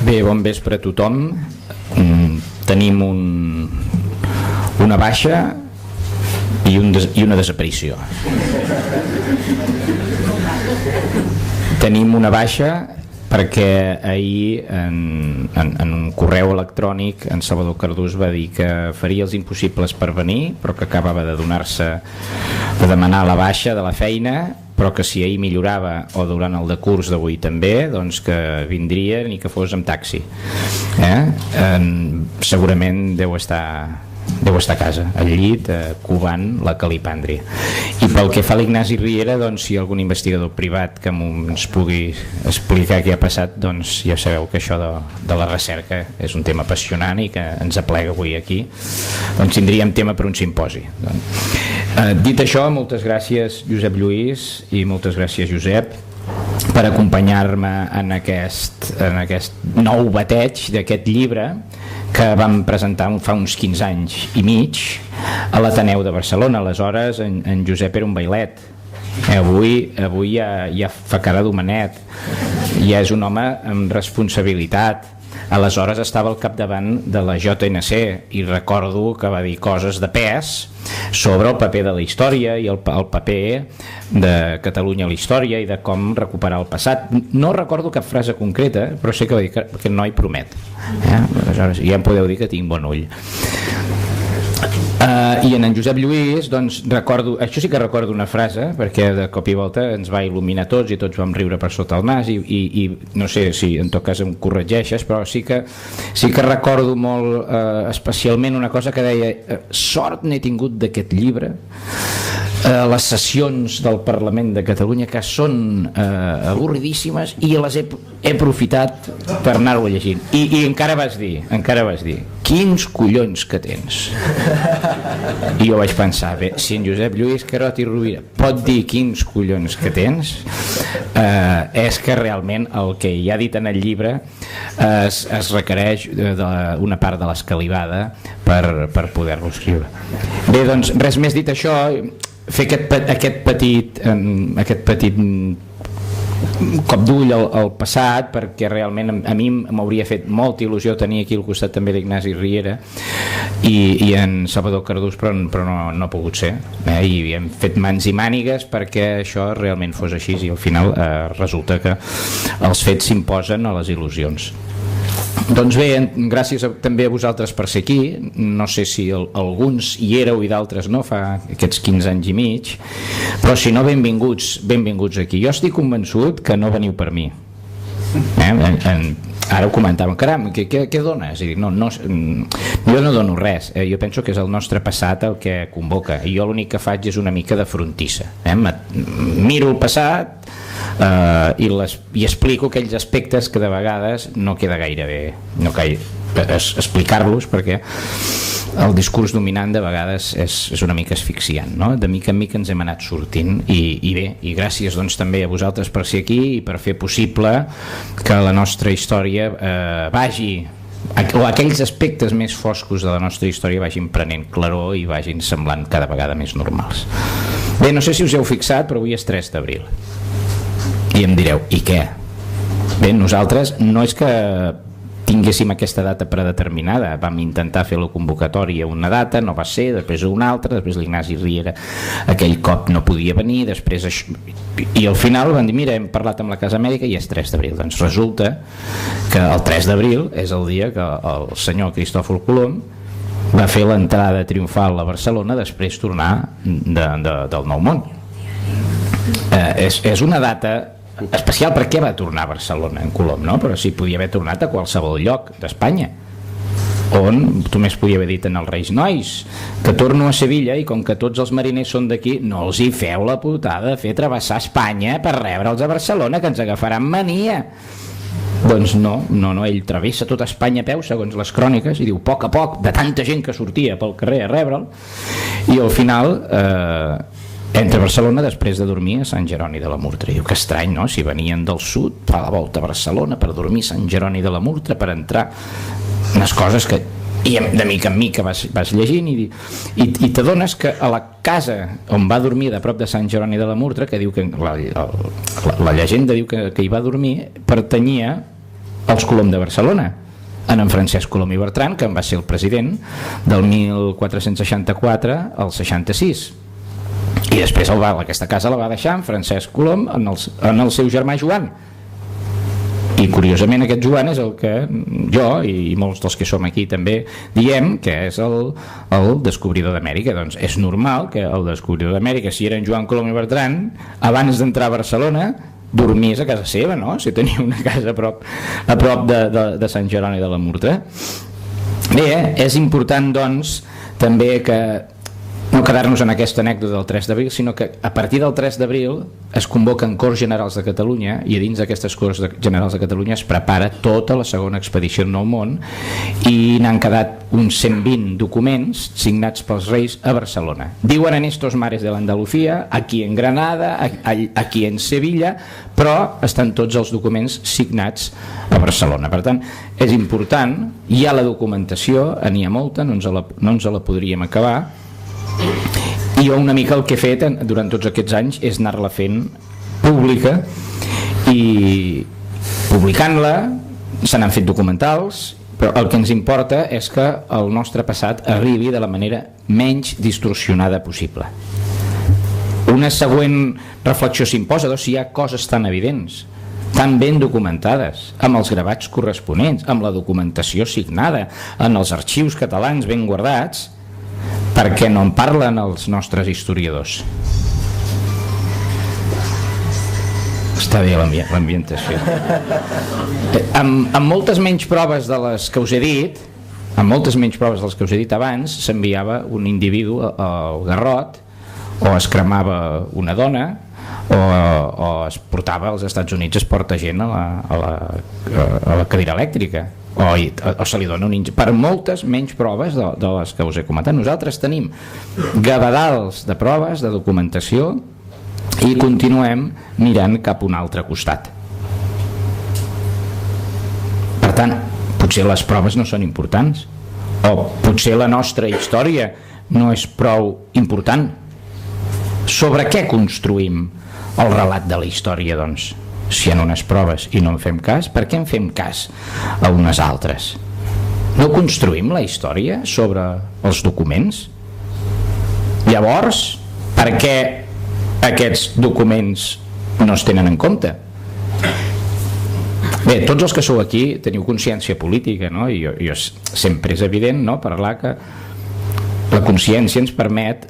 Bé, bon vespre a tothom. Tenim una baixa i una desaparició. Tenim una baixa perquè ahir en un correu electrònic en Salvador Cardús va dir que faria els impossibles per venir, però que acabava de demanar la baixa de la feina, però que si ahir millorava o durant el decurs d'avui també, doncs que vindria ni que fos amb taxi. Segurament deu estar a casa, al llit, covant la calipàndria. I pel que fa a l'Ignasi Riera, doncs, si hi ha algun investigador privat que ens pugui explicar què ha passat, doncs ja sabeu que això de la recerca és un tema apassionant i que ens aplega avui aquí. Doncs tindríem tema per un simposi. Dit això, moltes gràcies Josep Lluís i moltes gràcies Josep per acompanyar-me en aquest nou bateig d'aquest llibre que vam presentar fa uns 15 anys i mig a l'Ateneu de Barcelona. Aleshores en Josep era un bailet, avui ja fa cara d'homenet, ja és un home amb responsabilitat. Aleshores estava al capdavant de la JNC i recordo que va dir coses de pes sobre el paper de la història i el paper de Catalunya a la història i de com recuperar el passat. No recordo cap frase concreta, però sé que va dir que aquest noi promet. Aleshores ja em podeu dir que tinc bon ull. I en Josep Lluís, doncs recordo, això sí que recordo una frase, perquè de cop i volta ens va il·luminar tots i tots vam riure per sota el nas i no sé si en tot cas em corregeixes, però sí que recordo molt especialment una cosa que deia: sort n'he tingut d'aquest llibre, les sessions del Parlament de Catalunya que són avorridíssimes i les he aprofitat per anar-ho llegint. I encara vas dir quins collons que tens. I jo vaig pensar, bé, si en Josep Lluís Carot i Rovira pot dir quins collons que tens, és que realment el que hi ha dit en el llibre es requereix una part de l'escalivada per poder-lo escriure. Bé, doncs res més. Dit això, fer aquest petit cop d'ull al passat, perquè realment a mi m'hauria fet molta il·lusió tenir aquí al costat també l'Ignasi Riera i en Salvador Cardús, però no ha pogut ser, i hem fet mans i mànigues perquè això realment fos així, i al final resulta que els fets s'imposen a les il·lusions. Doncs bé, gràcies també a vosaltres per ser aquí. No sé si alguns hi éreu i d'altres no fa aquests 15 anys i mig, però si no, benvinguts aquí. Jo estic convençut que no veniu per mi. Ara ho comentàvem, caram, què dones? Jo no dono res, jo penso que és el nostre passat el que convoca, i jo l'únic que faig és una mica de frontissa. Miro el passat i explico aquells aspectes que de vegades no queda gaire bé explicar-los, perquè el discurs dominant de vegades és una mica asfixiant, no? De mica en mica ens hem anat sortint i bé, i gràcies doncs també a vosaltres per ser aquí i per fer possible que la nostra història o aquells aspectes més foscos de la nostra història vagin prenent claror i vagin semblant cada vegada més normals. Bé, no sé si us heu fixat, però avui és 3 d'abril i em direu, i què? Bé, nosaltres no és que tinguéssim aquesta data predeterminada, vam intentar fer la convocatòria una data, no va ser, després una altra, després l'Ignasi Riera aquell cop no podia venir, després això, i al final van dir, mira, hem parlat amb la Casa Mèdica i és 3 d'abril. Doncs resulta que el 3 d'abril és el dia que el senyor Cristòfol Colom va fer l'entrada triomfal a Barcelona després tornar del Nou Món. És una data especial. Per què va tornar a Barcelona en Colom, no? Però sí, podia haver tornat a qualsevol lloc d'Espanya, on només podia haver dit en els Reis: nois, que torno a Sevilla, i com que tots els mariners són d'aquí, no els hi feu la putada de fer travessar Espanya per rebre'ls a Barcelona, que ens agafaran mania. Doncs no, ell travessa tota Espanya a peu, segons les cròniques, i diu, a poc, de tanta gent que sortia pel carrer a rebre'l, i al final entra a Barcelona després de dormir a Sant Jeroni de la Murtra. Diu, que estrany, no? Si venien del sud, fa la volta a Barcelona per dormir a Sant Jeroni de la Murtra, per entrar, unes coses que i de mica en mica vas llegint i t'adones que a la casa on va dormir de prop de Sant Jeroni de la Murtra, que diu que la llegenda diu que hi va dormir, pertanyia els Colom de Barcelona, en Francesc Colom i Bertran, que en va ser el president del 1464 al 66, i després aquesta casa la va deixar en Francesc Colom en el seu germà Joan. I curiosament aquest Joan és el que jo i molts dels que som aquí també diem que és el descobridor d'Amèrica. Doncs és normal que el descobridor d'Amèrica, si era en Joan Colom i Bertran, abans d'entrar a Barcelona dormís a casa seva, no? Si tenia una casa a prop de Sant Jeroni de la Murtra. Bé, és important doncs també que no quedar-nos en aquesta anècdota del 3 d'abril, sinó que a partir del 3 d'abril es convoquen Corts Generals de Catalunya, i a dins d'aquestes Corts Generals de Catalunya es prepara tota la segona expedició en el món, i n'han quedat uns 120 documents signats pels reis a Barcelona. Diuen en estos mares de l'Andalucía, aquí en Granada, aquí en Sevilla, però estan tots els documents signats a Barcelona. Per tant, és important, hi ha la documentació, n'hi ha molta, no ens la podríem acabar, i jo una mica el que he fet durant tots aquests anys és anar-la fent pública, i publicant-la se n'han fet documentals, però el que ens importa és que el nostre passat arribi de la manera menys distorsionada possible. Una següent reflexió s'imposa, si hi ha coses tan evidents, tan ben documentades, amb els gravats corresponents, amb la documentació signada, en els arxius catalans ben guardats, per què no en parlen els nostres historiadors? Està bé l'ambientació. Amb moltes menys proves de les que us he dit, abans, s'enviava un individu al garrot, o es cremava una dona, o es portava als Estats Units, es porta gent a la cadira elèctrica, o se li dona per moltes menys proves de les que us he comentat. Nosaltres tenim gavadals de proves, de documentació, i continuem mirant cap a un altre costat. Per tant, potser les proves no són importants, o potser la nostra història no és prou important. Sobre què construïm el relat de la història, doncs? Si hi ha unes proves i no en fem cas, per què en fem cas a unes altres? No construïm la història sobre els documents? Llavors, per què aquests documents no es tenen en compte? Bé, tots els que sou aquí teniu consciència política, no? I jo sempre és evident, no?, parlar que la consciència ens permet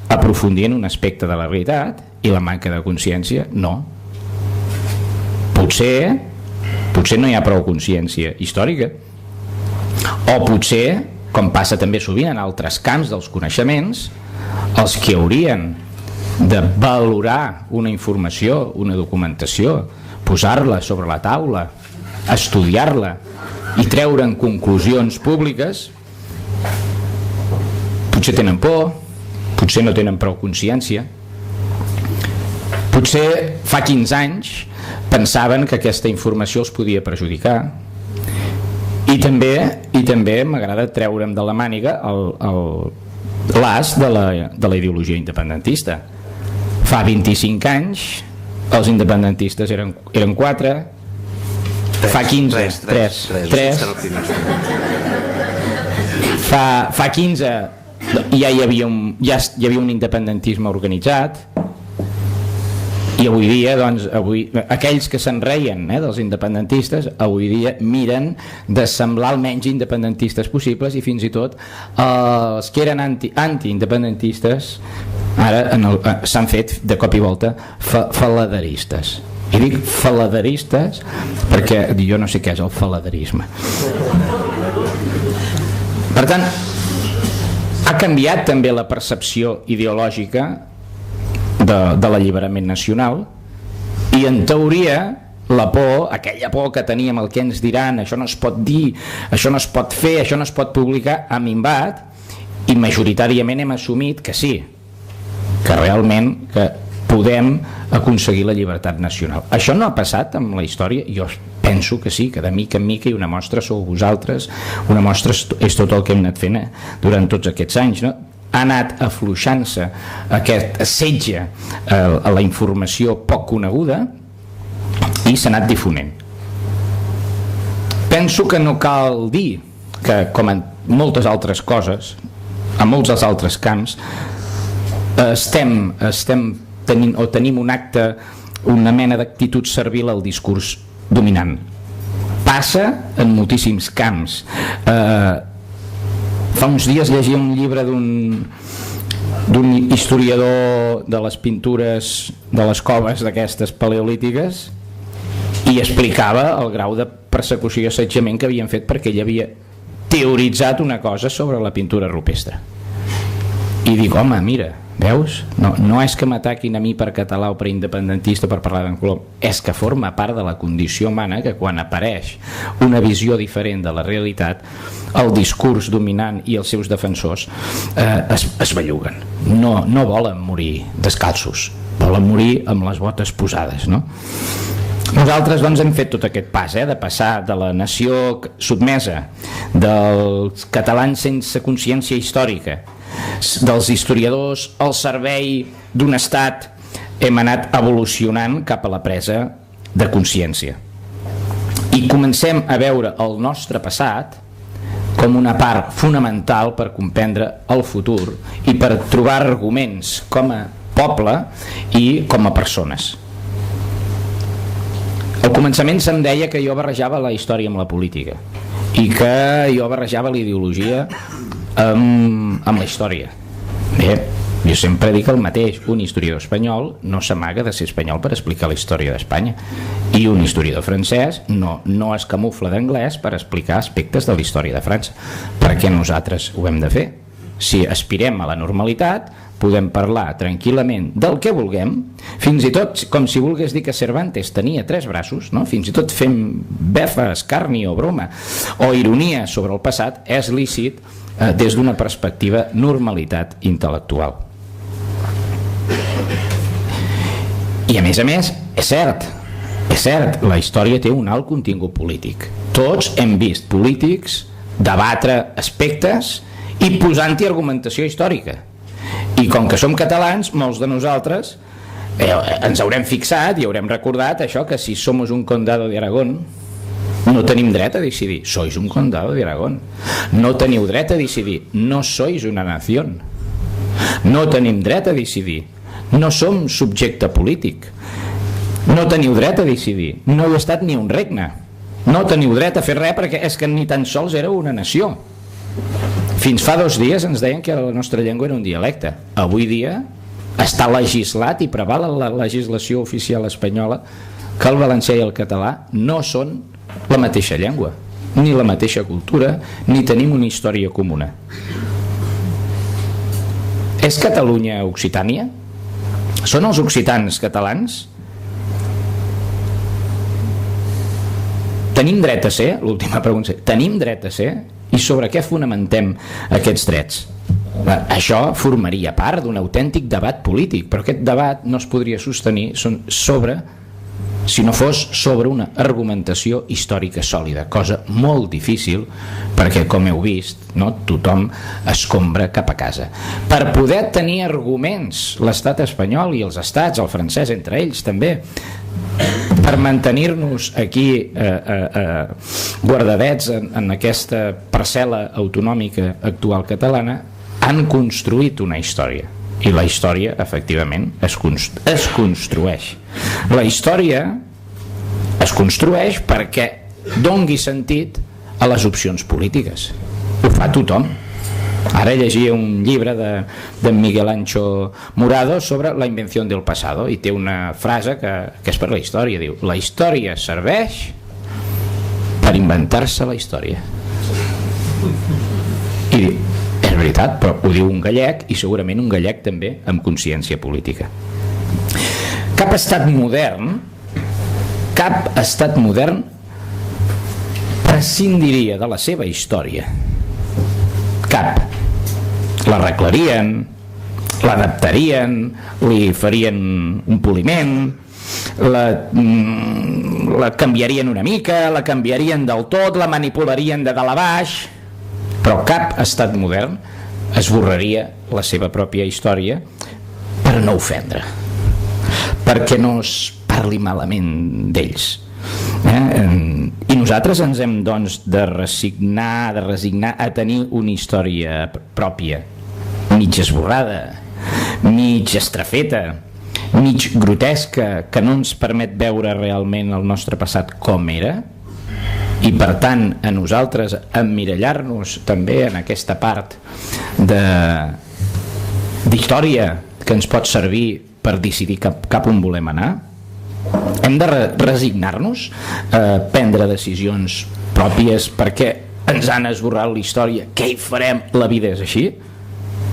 aprofundir en un aspecte de la realitat, i la manca de consciència no. Potser no hi ha prou consciència històrica, o potser, com passa també sovint en altres camps dels coneixements, els que haurien de valorar una informació, una documentació, posar-la sobre la taula, estudiar-la i treure'n conclusions públiques, potser tenen por, potser no tenen prou consciència, potser fa 15 anys pensaven que aquesta informació els podia perjudicar, i també m'agrada treure'm de la màniga l'as de la ideologia independentista. Fa 25 anys els independentistes eren 4, fa 15 3, fa 15 ja hi havia un independentisme organitzat, i avui dia, doncs, aquells que se'n reien dels independentistes, avui dia miren de semblar el menys independentistes possibles, i fins i tot els que eren anti-independentistes ara s'han fet de cop i volta faladeristes. I dic faladeristes perquè jo no sé què és el faladerisme. Per tant, ha canviat també la percepció ideològica de l'alliberament nacional, i en teoria la por, aquella por que teníem, el que ens diran, això no es pot dir, això no es pot fer, això no es pot publicar, ha minvat, i majoritàriament hem assumit que sí, que realment que podem aconseguir la llibertat nacional. Això no ha passat amb la història? Jo penso que sí, que de mica en mica, i una mostra sou vosaltres, una mostra és tot el que hem anat fent durant tots aquests anys, no? Ha anat afluixant-se aquest setge a la informació poc coneguda, i s'ha anat difonent. penso que no cal dir que, com en moltes altres coses, a molts dels altres camps, tenim un acte, una mena d'actitud servil al discurs dominant. Passa en moltíssims camps. Fa uns dies llegia un llibre d'un historiador de les pintures de les coves d'aquestes paleolítiques i explicava el grau de persecució i assetjament que havien fet perquè ell havia teoritzat una cosa sobre la pintura rupestre. I dic, home, mira, veus? No és que m'ataquin a mi per català o per independentista, per parlar d'en Colom, és que forma part de la condició humana que quan apareix una visió diferent de la realitat, el discurs dominant i els seus defensors es belluguen. No volen morir descalços, volen morir amb les botes posades, no? Nosaltres doncs hem fet tot aquest pas, de passar de la nació sotmesa, dels catalans sense consciència històrica, dels historiadors al servei d'un estat, hem anat evolucionant cap a la presa de consciència. I comencem a veure el nostre passat com una part fonamental per comprendre el futur i per trobar arguments com a poble i com a persones. Al començament se'm deia que jo barrejava la història amb la política i que jo barrejava la ideologia amb la història. Bé, jo sempre dic el mateix, un historiador espanyol no s'amaga de ser espanyol per explicar la història d'Espanya i un historiador francès no es camufla d'anglès per explicar aspectes de la història de França, perquè nosaltres ho hem de fer. Si aspirem a la normalitat podem parlar tranquil·lament del que vulguem, fins i tot com si volgués dir que Cervantes tenia 3 braços, no? Fins i tot fem befa, escarni o broma o ironia sobre el passat és lícit des d'una perspectiva normalitat intel·lectual. I a més, és cert, la història té un alt contingut polític. Tots hem vist polítics debatre aspectes i posant-hi argumentació històrica. I com que som catalans, molts de nosaltres ens haurem fixat i haurem recordat això, que si somos un condado de Aragón no tenim dret a decidir, sois un condado de Aragón. No teniu dret a decidir, no sois una nación. No tenim dret a decidir, no som subjecte polític. No teniu dret a decidir, no heu estat ni un regne. No teniu dret a fer res perquè és que ni tan sols éreu una nació. Fins fa 2 dies ens deien que la nostra llengua era un dialecte. Avui dia està legislat i preval la legislació oficial espanyola que el valencià i el català no són la mateixa llengua, ni la mateixa cultura, ni tenim una història comuna. És Catalunya Occitània? Són els occitans catalans? Tenim dret a ser? L'última pregunta. Tenim dret a ser? I sobre què fonamentem aquests drets? Això formaria part d'un autèntic debat polític, però aquest debat no es podria sostenir si no fos sobre una argumentació històrica sòlida, cosa molt difícil perquè, com heu vist, tothom escombra cap a casa. Per poder tenir arguments l'estat espanyol i els estats, el francès entre ells també, per mantenir-nos aquí guardadets en aquesta parcel·la autonòmica actual catalana, han construït una història i la història efectivament es construeix. La història es construeix perquè dongui sentit a les opcions polítiques. Ho fa tothom. Ara llegia un llibre de Miguel Ancho Morado sobre la invenció del passado i té una frase que és per la història, diu: la història serveix per inventar-se la història. I diu, és veritat, però ho diu un gallec i segurament un gallec també amb consciència política. Cap estat modern prescindiria de la seva història. Cap. L'arreglarien, l'adaptarien, li farien un poliment, la canviarien una mica, la canviarien del tot, la manipularien de dalt a baix, però cap estat modern esborraria la seva pròpia història per no ofendre, perquè no es parli malament d'ells. I nosaltres ens hem, doncs, de resignar a tenir una història pròpia, mig esborrada, mig estrafeta, mig grotesca, que no ens permet veure realment el nostre passat com era, i per tant a nosaltres emmirallar-nos també en aquesta part d'història que ens pot servir per decidir cap on volem anar. Hem de resignar-nos a prendre decisions pròpies perquè ens han esborrat la història. Què hi farem? La vida és així?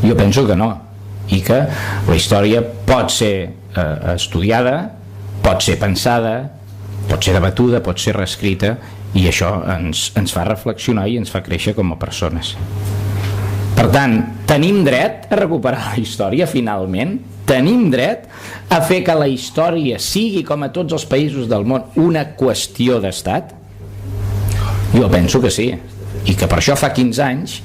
Jo penso que no, i que la història pot ser estudiada, pot ser pensada, pot ser debatuda, pot ser reescrita, i això ens fa reflexionar i ens fa créixer com a persones. Per tant, tenim dret a recuperar la història finalment? Tenim dret a fer que la història sigui, com a tots els països del món, una qüestió d'estat? Jo penso que sí, i que per això fa 15 anys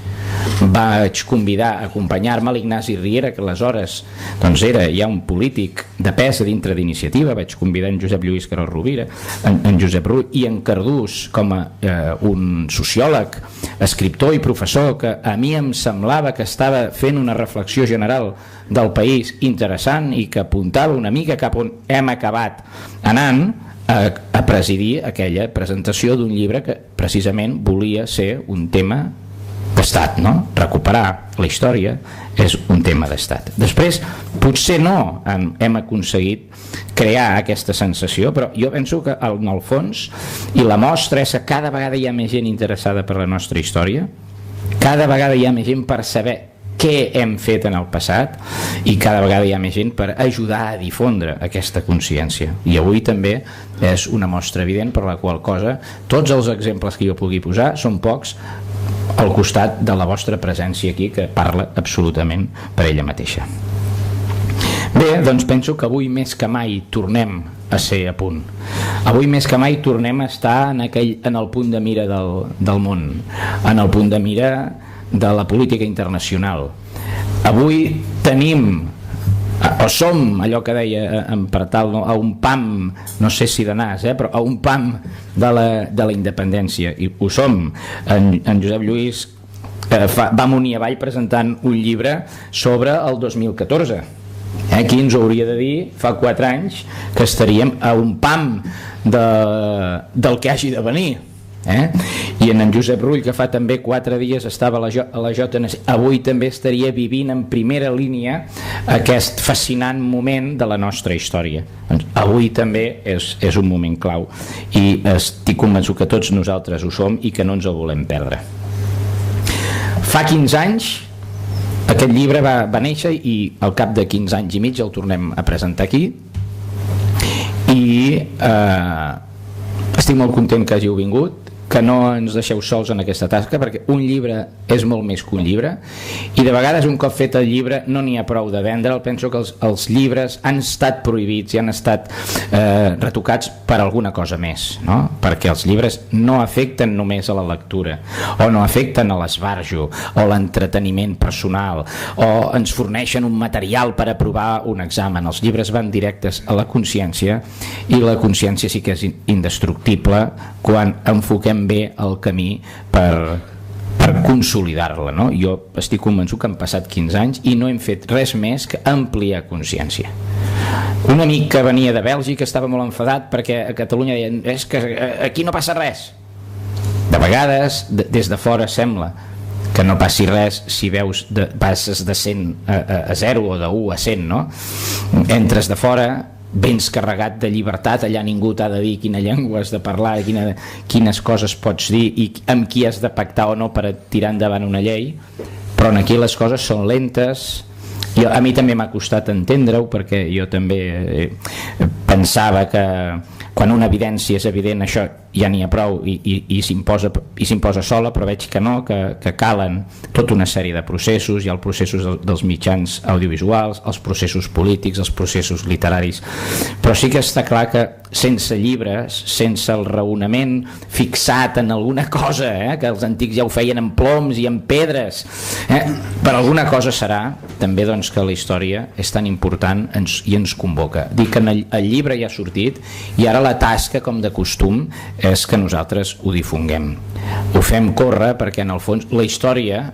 vaig convidar a acompanyar-me l'Ignasi Riera, que aleshores doncs era ja un polític de pes dintre d'Iniciativa. Vaig convidar en Josep Lluís Carol Rovira, en Josep Rull i en Cardús, com a un sociòleg, escriptor i professor, que a mi em semblava que estava fent una reflexió general del país interessant i que apuntava una mica cap on hem acabat anant, a presidir aquella presentació d'un llibre que precisament volia ser un tema d'estat, no? Recuperar la història és un tema d'estat. Després, potser no hem aconseguit crear aquesta sensació, però jo penso que en el fons, i la mostra és que cada vegada hi ha més gent interessada per la nostra història, cada vegada hi ha més gent per saber què hem fet en el passat, i cada vegada hi ha més gent per ajudar a difondre aquesta consciència. I avui també és una mostra evident per la qual cosa tots els exemples que jo pugui posar són pocs al costat de la vostra presència aquí, que parla absolutament per ella mateixa. Bé, doncs penso que avui més que mai tornem a ser a punt. Avui més que mai tornem a estar en el punt de mira del món, en el punt de mira de la política internacional. Avui tenim, o som, allò que deia en Partal, a un pam, no sé si de nas, però a un pam de la independència, i ho som. En Josep Lluís va amunt i avall presentant un llibre sobre el 2014. Aquí ens ho hauria de dir fa 4 anys que estaríem a un pam del que hagi de venir. I en Josep Rull, que fa també 4 dies estava a la JNC, avui també estaria vivint en primera línia aquest fascinant moment de la nostra història. Avui també és un moment clau, i estic convençut que tots nosaltres ho som i que no ens el volem perdre. Fa 15 anys aquest llibre va néixer, i al cap de 15 anys i mig el tornem a presentar aquí, i estic molt content que hàgiu vingut, que no ens deixeu sols en aquesta tasca, perquè un llibre és molt més que un llibre, i de vegades un cop fet el llibre no n'hi ha prou de vendre'l. Penso que els llibres han estat prohibits i han estat retocats per alguna cosa més, no? Perquè els llibres no afecten només a la lectura, o no afecten a l'esbarjo o l'entreteniment personal, o ens forneixen un material per aprovar un examen. Els llibres van directes a la consciència, i la consciència sí que és indestructible quan enfoquem bé el camí per consolidar-la, no? Jo estic convençut que han passat 15 anys i no hem fet res més que ampliar consciència. Un amic que venia de Bèlgica estava molt enfadat perquè a Catalunya deien és que aquí no passa res. De vegades des de fora sembla que no passi res si passes de 100 a 0 o de 1 a 100, no? Entres de fora, vens carregat de llibertat, allà ningú t'ha de dir quina llengua has de parlar, quines coses pots dir i amb qui has de pactar o no per tirar endavant una llei, però aquí les coses són lentes. A mi també m'ha costat entendre-ho, perquè jo també pensava que quan una evidència és evident això ja n'hi ha prou i s'imposa sola, però veig que no, que calen tota una sèrie de processos. Hi ha els processos dels mitjans audiovisuals, els processos polítics, els processos literaris, però sí que està clar que sense llibres, sense el raonament fixat en alguna cosa, que els antics ja ho feien en ploms i en pedres, per alguna cosa serà també doncs, que la història és tan important i ens convoca. Dic que el llibre ja ha sortit, i ara la tasca, com de costum, és que nosaltres ho difonguem, ho fem córrer, perquè en el fons la història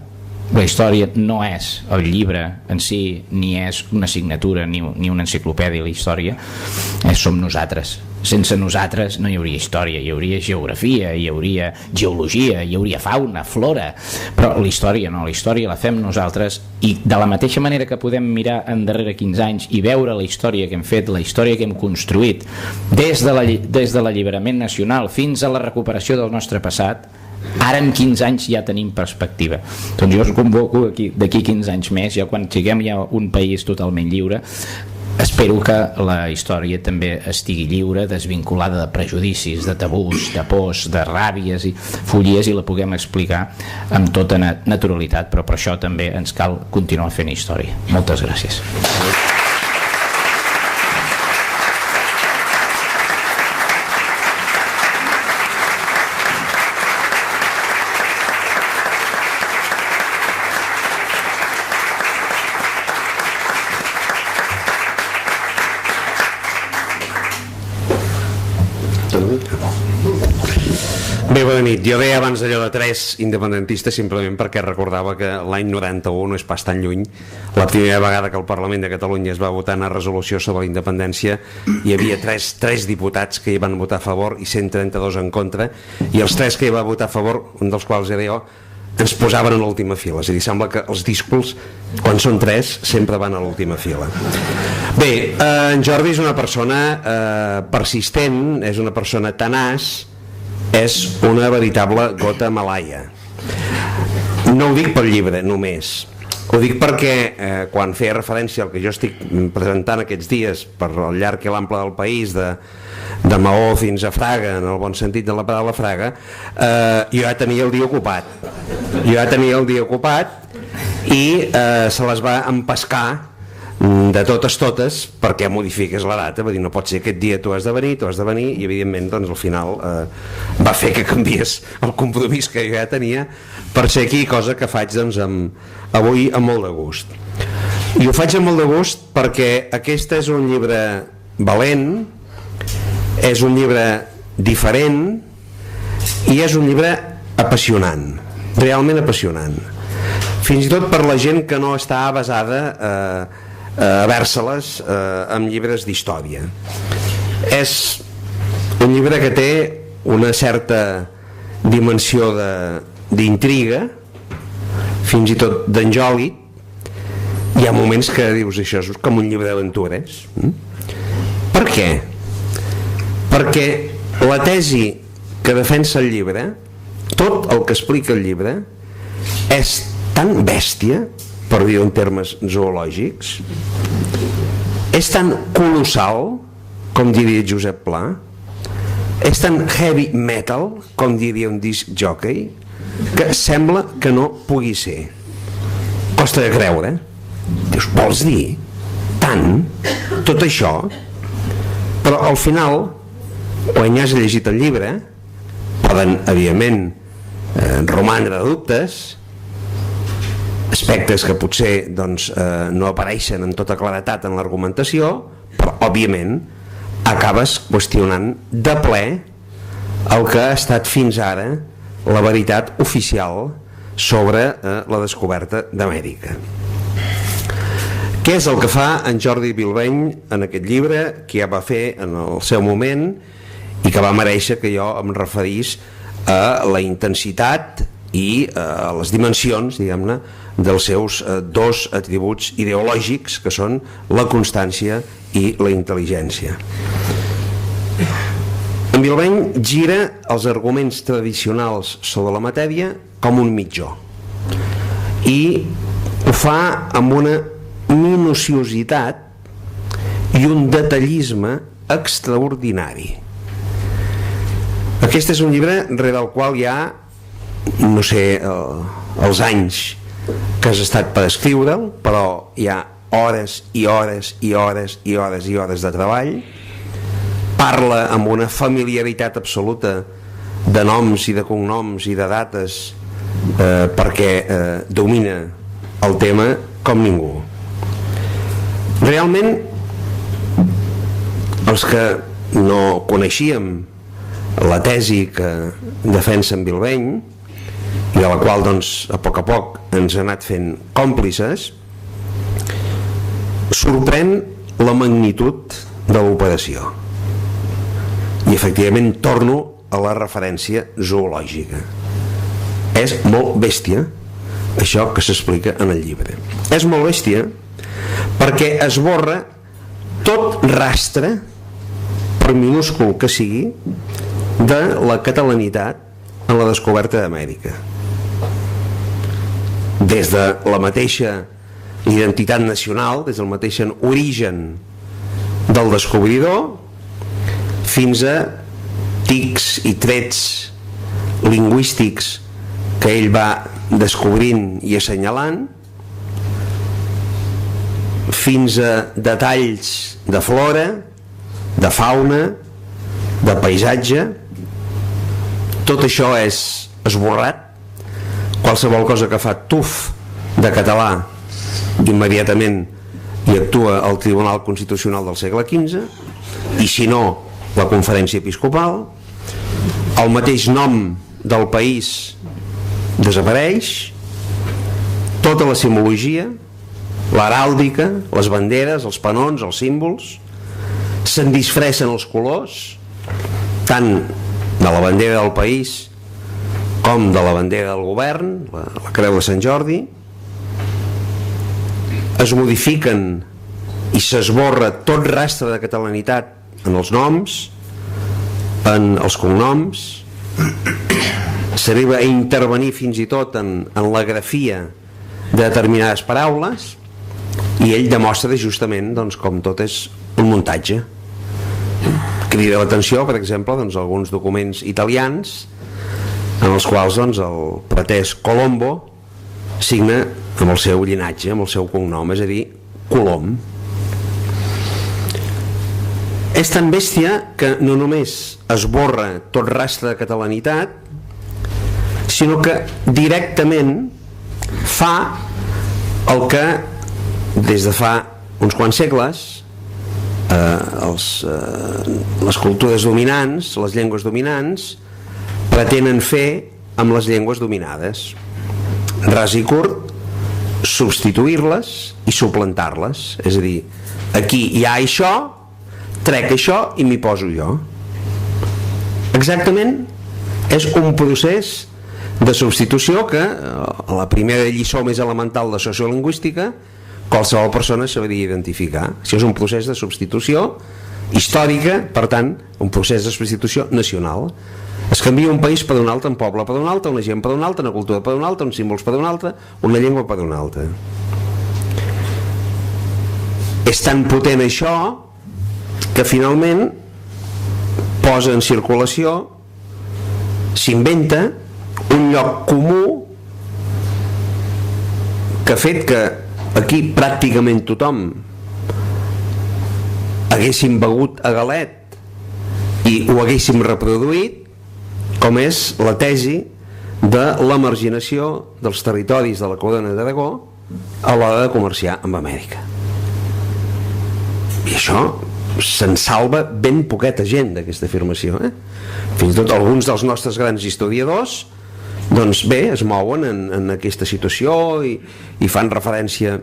no és el llibre en si, ni és una assignatura ni una enciclopèdia. La història som nosaltres. Sense nosaltres no hi hauria història, hi hauria geografia, hi hauria geologia, hi hauria fauna, flora, però la història no, la història la fem nosaltres, i de la mateixa manera que podem mirar endarrere 15 anys i veure la història que hem fet, la història que hem construït des de l'alliberament nacional fins a la recuperació del nostre passat, ara en 15 anys ja tenim perspectiva. Doncs jo us convoco d'aquí 15 anys més, ja quan siguem ja un país totalment lliure, espero que la història també estigui lliure, desvinculada de prejudicis, de tabús, de pors, de ràbies i follies, i la puguem explicar amb tota naturalitat, però per això també ens cal continuar fent història. Moltes gràcies. Bé, bona nit. Jo deia abans allò de 3 independentistes simplement perquè recordava que l'any 91 no és pas tan lluny. La primera vegada que el Parlament de Catalunya es va votar una resolució sobre la independència, hi havia 3 diputats que hi van votar a favor i 132 en contra, i els 3 que hi va votar a favor, un dels quals era jo, ens posaven a l'última fila. És a dir, sembla que els díscols, quan són 3, sempre van a l'última fila. Bé, en Jordi és una persona persistent, és una persona tenaç, és una veritable gota malaia. No ho dic pel llibre només, ho dic perquè quan feia referència al que jo estic presentant aquests dies per el llarg i l'ample del país, de Maó fins a Fraga, en el bon sentit de la paraula Fraga, jo ja tenia el dia ocupat i se les va empescar de totes perquè modifiques la data. Va dir, no pot ser aquest dia tu has de venir, i evidentment doncs al final va fer que canviés el compromís que jo ja tenia per ser aquí, cosa que faig doncs avui amb molt de gust. I ho faig amb molt de gust perquè aquest és un llibre valent, és un llibre diferent i és un llibre apassionant, realment apassionant, fins i tot per la gent que no està avesada a veure-se-les amb llibres d'història. És un llibre que té una certa dimensió d'intriga, fins i tot d'enjòlit. Hi ha moments que dius, això és com un llibre d'aventures. Per què? Perquè la tesi que defensa el llibre, tot el que explica el llibre, és tan bèstia, per dir-ho en termes zoològics, és tan colossal, com diria Josep Pla, és tan heavy metal, com diria un disc jockey, que sembla que no pugui ser. Costa de creure. Dius, vols dir tant, tot això? Però al final, quan ja has llegit el llibre, poden, evidentment, romandre dubtes, aspectes que potser doncs, no apareixen amb tota claretat en l'argumentació, però òbviament acabes qüestionant de ple el que ha estat fins ara la veritat oficial sobre la descoberta d'Amèrica. Què és el que fa en Jordi Bilbeny en aquest llibre, que ja va fer en el seu moment i que va mereixer que jo em referís a la intensitat i a les dimensions, diguem-ne, dels seus 2 atributs ideològics, que són la constància i la intel·ligència. En Bilbeny gira els arguments tradicionals sobre la matèria com un mitjó, i ho fa amb una minuciositat i un detallisme extraordinari. Aquest és un llibre rere el qual hi ha, no sé, els anys que has estat per escriure'l, però hi ha hores i hores i hores i hores i hores de treball. Parla amb una familiaritat absoluta de noms i de cognoms i de dates, perquè domina el tema com ningú. Realment, els que no coneixíem la tesi que defensa en Bilbeny i de la qual doncs a poc ens ha anat fent còmplices, sorprèn la magnitud de l'operació. I efectivament torno a la referència zoològica. És molt bèstia això que s'explica en el llibre. És molt bèstia perquè esborra tot rastre, per minúscul que sigui, de la catalanitat en la descoberta d'Amèrica. Des de la mateixa identitat nacional, des del mateix origen del descobridor, fins a tics i trets lingüístics que ell va descobrint i assenyalant, fins a detalls de flora, de fauna, de paisatge. Tot això és esborrat. Qualsevol cosa que fa tuf de català immediatament hi actua el Tribunal Constitucional del segle XV, i si no, la Conferència Episcopal. El mateix nom del país desapareix, tota la simbologia, l'heràldica, les banderes, els panons, els símbols, se'n disfressen els colors, tant de la bandera del país com de la bandera del govern, la creu de Sant Jordi. Es modifiquen i s'esborra tot rastre de catalanitat en els noms, en els cognoms. S'arriba a intervenir fins i tot en la grafia de determinades paraules, i ell demostra justament doncs, com tot és un muntatge. Crida l'atenció, per exemple, doncs, alguns documents italians en els quals doncs, el pretès Colombo signa amb el seu llinatge, amb el seu cognom, és a dir, Colom. És tan bèstia que no només esborra tot rastre de catalanitat, sinó que directament fa el que des de fa uns quants segles les cultures dominants, les llengües dominants, pretenen fer amb les llengües dominades. Ras i curt, substituir-les i suplantar-les. És a dir, aquí hi ha això, trec això i m'hi poso jo. Exactament, és un procés de substitució que a la primera lliçó més elemental de sociolingüística qualsevol persona s'hauria d'identificar. Això és un procés de substitució històrica, per tant, un procés de substitució nacional. Es canvia un país per un altre, un poble per un altre, una gent per un altre, una cultura per un altre, uns símbols per un altre, una llengua per un altre. És tan potent això que finalment posa en circulació, s'inventa un lloc comú que ha fet que aquí pràcticament tothom haguéssim begut a galet i ho haguéssim reproduït, com és la tesi de la marginació dels territoris de la Corona d'Aragó a l'hora de comerciar amb Amèrica. I això se'n salva ben poqueta gent d'aquesta afirmació, Fins i tot alguns dels nostres grans historiadors doncs bé, es mouen en aquesta situació i fan referència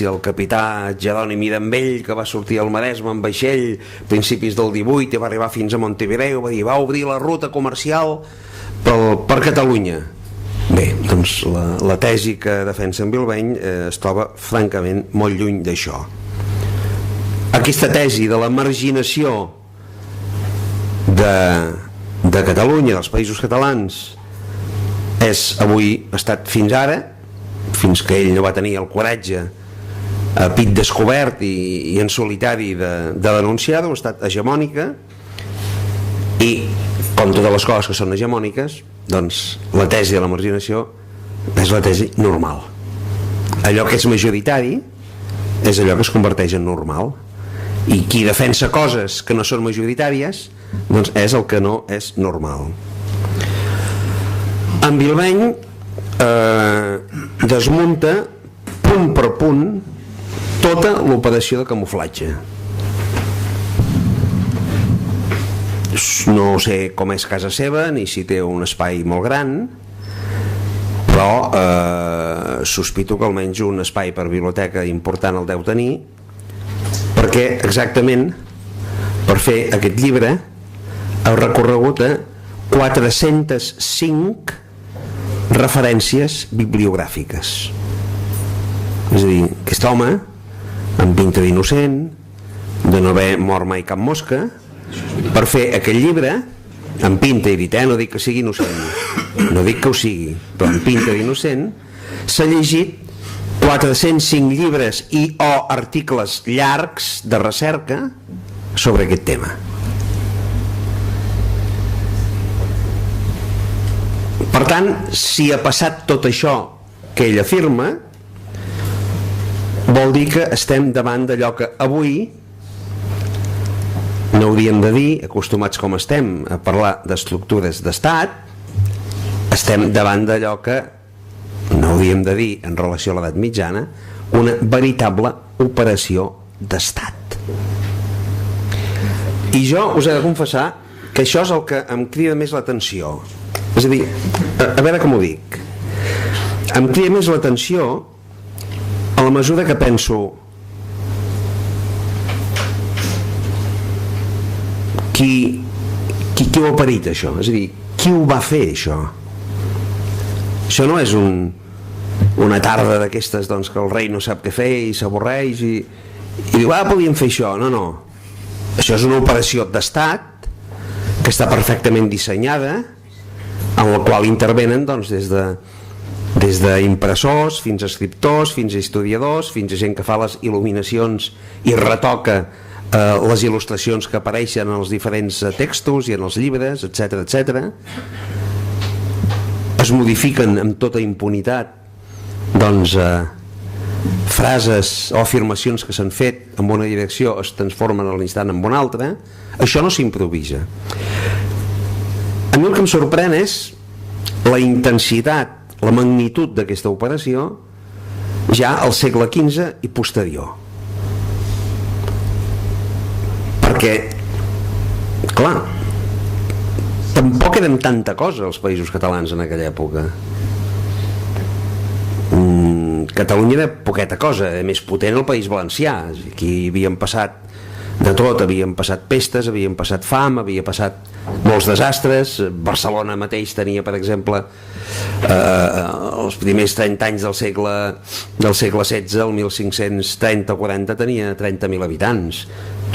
al capità Jeroni Mirambell, que va sortir al Maresme en vaixell principis del 18 i va arribar fins a Montevideo, va obrir la ruta comercial per Catalunya. Bé, doncs la tesi que defensa en Bilbeny es troba francament molt lluny d'això. Aquesta tesi de la marginació de Catalunya, dels països catalans, és avui, ha estat fins ara, fins que ell no va tenir el coratge a pit descobert i en solitari de denunciar-ho, ha estat hegemònica, i com totes les coses que són hegemòniques, doncs la tesi de la marginació és la tesi normal. Allò que és majoritari és allò que es converteix en normal, i qui defensa coses que no són majoritàries doncs és el que no és normal. En Bilbeny desmunta punt per punt tota l'operació de camuflatge. no sé com és casa seva ni si té un espai molt gran, però sospito que almenys un espai per biblioteca important el deu tenir, perquè exactament per fer aquest llibre heu recorregut a 405 referències bibliogràfiques. És a dir, aquest home amb pinta d'innocent, de no haver mort mai cap mosca, per fer aquest llibre amb pinta, he dit, no dic que sigui innocent, no dic que ho sigui, però amb pinta d'innocent, s'ha llegit 405 llibres i o articles llargs de recerca sobre aquest tema. Per tant, si ha passat tot això que ell afirma, vol dir que estem davant d'allò que avui no hauríem de dir, acostumats com estem a parlar d'estructures d'estat, estem davant d'allò que no hauríem de dir en relació a l'edat mitjana, una veritable operació d'estat. I jo us he de confessar que això és el que em crida més l'atenció. És a dir, a veure com ho dic, em crida més l'atenció a la mesura que penso qui ho ha parit això, és a dir, qui ho va fer això. Això no és una tarda d'aquestes doncs, que el rei no sap què fer i s'avorreix i diu, podíem fer això. No, això és una operació d'estat que està perfectament dissenyada, en la qual intervenen doncs, des d'impressors fins a escriptors, fins a historiadors, fins a gent que fa les il·luminacions i retoca les il·lustracions que apareixen en els diferents textos i en els llibres, etc etc. Es modifiquen amb tota impunitat doncs frases o afirmacions que s'han fet en una direcció es transformen a l'instant en una altra. Això no s'improvisa. A mi el que em sorprèn és la intensitat, la magnitud d'aquesta operació ja al segle XV i posterior. Perquè, clar, tampoc érem tanta cosa els països catalans en aquella època. Catalunya era poqueta cosa, era més potent el País Valencià. Aquí havien passat de tot, havien passat pestes, havien passat fam, havia passat molts desastres. Barcelona mateix tenia, per exemple, els primers 30 anys del segle XVI, el 1530-40, tenia 30.000 habitants,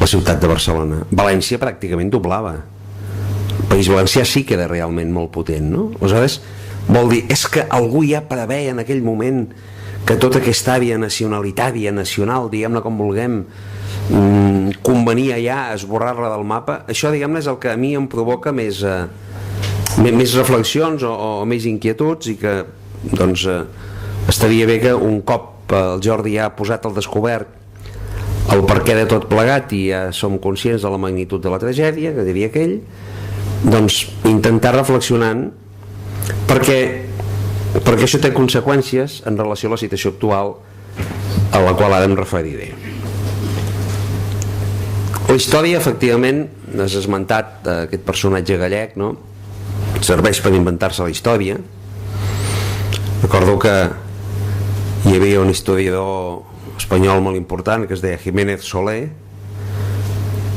la ciutat de Barcelona. València pràcticament doblava. El País Valencià sí que era realment molt potent, no? Aleshores, vol dir, és que algú ja preveia en aquell moment que tota aquesta àrea nacionalitària, nacional, diguem-ne com vulguem, convenia ja esborrar-la del mapa. Això, diguem-ne, és el que a mi em provoca més reflexions o més inquietuds, i que doncs estaria bé que un cop el Jordi ja ha posat al descobert el perquè de tot plegat i ja som conscients de la magnitud de la tragèdia, que diria aquell, doncs intentar reflexionant perquè això té conseqüències en relació a la situació actual a la qual ara em referiré. La història, efectivament, has esmentat aquest personatge gallec, no? Serveix per inventar-se la història. Recordo que hi havia un historiador espanyol molt important que es deia Jiménez Soler,